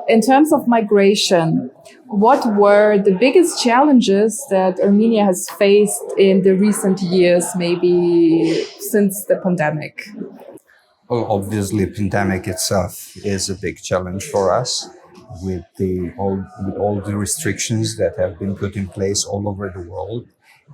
In terms of migration, what were the biggest challenges that Armenia has faced in the recent years, maybe since the pandemic? Well, obviously, pandemic itself is a big challenge for us with all the restrictions that have been put in place all over the world,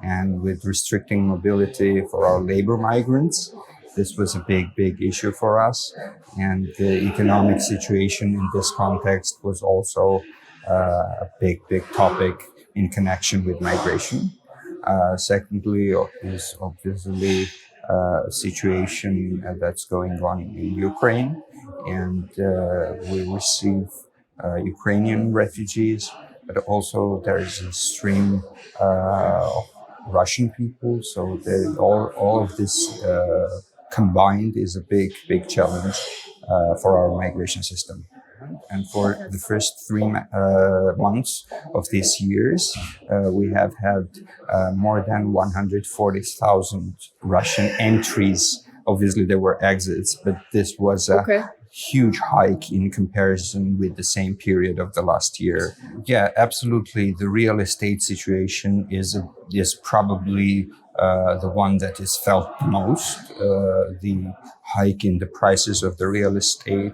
and with restricting mobility for our labor migrants. This was a big issue for us, and the economic situation in this context was also a big topic in connection with migration. Secondly, is obviously a situation that's going on in Ukraine, and we receive Ukrainian refugees, but also there is a stream of Russian people. So all of this combined is a big challenge for our migration system. And for the first 3 months of this years, we have had more than 140,000 Russian entries. Obviously, there were exits, but this was a huge hike in comparison with the same period of the last year. Yeah, absolutely. The real estate situation is probably the one that is felt most. The hike in the prices of the real estate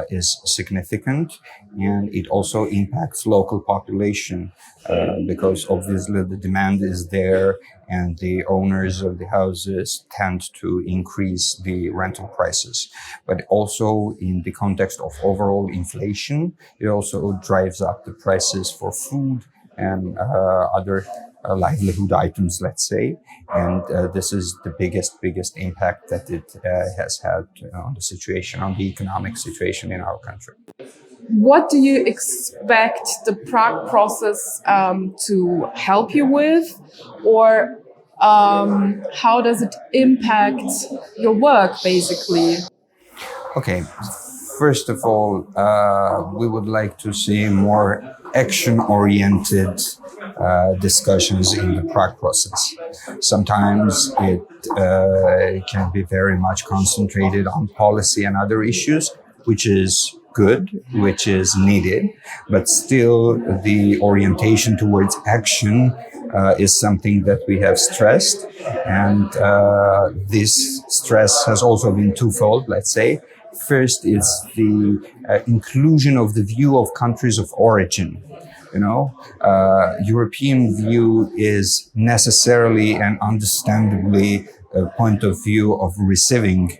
is significant, and it also impacts local population because obviously the demand is there, and the owners of the houses tend to increase the rental prices. But also in the context of overall inflation, it also drives up the prices for food and other livelihood items, let's say. And this is the biggest impact that it has had on the situation, on the economic situation in our country. What do you expect the Prague process to help you with, or how does it impact your work, basically? Okay, first of all, we would like to see more action-oriented discussions in the Prague process. Sometimes it can be very much concentrated on policy and other issues, which is good, which is needed, but still the orientation towards action is something that we have stressed. And this stress has also been twofold, let's say. First is the inclusion of the view of countries of origin. European view is necessarily and understandably a point of view of receiving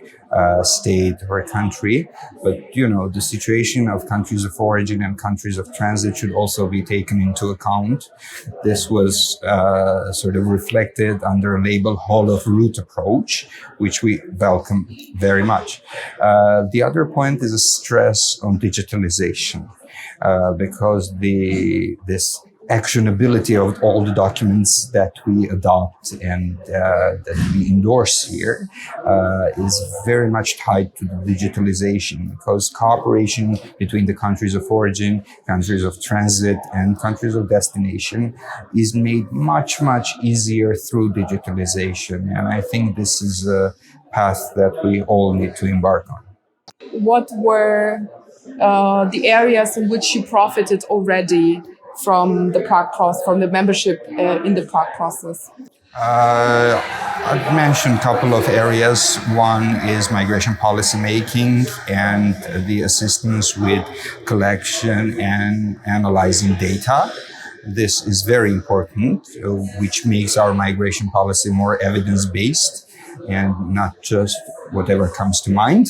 state or country, but the situation of countries of origin and countries of transit should also be taken into account. This was sort of reflected under a label whole of route approach, which we welcome very much. The other point is a stress on digitalization, because this actionability of all the documents that we adopt and that we endorse here is very much tied to the digitalization, because cooperation between the countries of origin, countries of transit, and countries of destination is made much easier through digitalization. And I think this is a path that we all need to embark on. What were the areas in which you profited already from the Prague process, from the membership in the Prague process? I've mentioned a couple of areas. One is migration policy making and the assistance with collection and analyzing data. This is very important, which makes our migration policy more evidence-based and not just whatever comes to mind.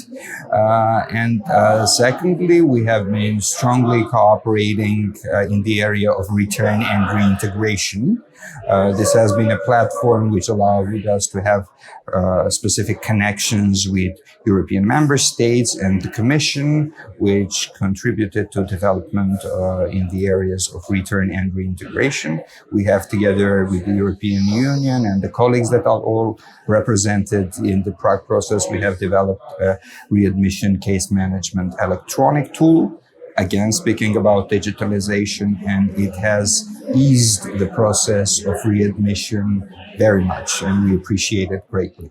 And secondly, we have been strongly cooperating in the area of return and reintegration. This has been a platform which allowed us to have specific connections with European member states and the Commission, which contributed to development in the areas of return and reintegration. We have, together with the European Union and the colleagues that are all represented in the Prague process, we have developed a readmission case management electronic tool. Again, speaking about digitalization, and it has eased the process of readmission very much, and we appreciate it greatly.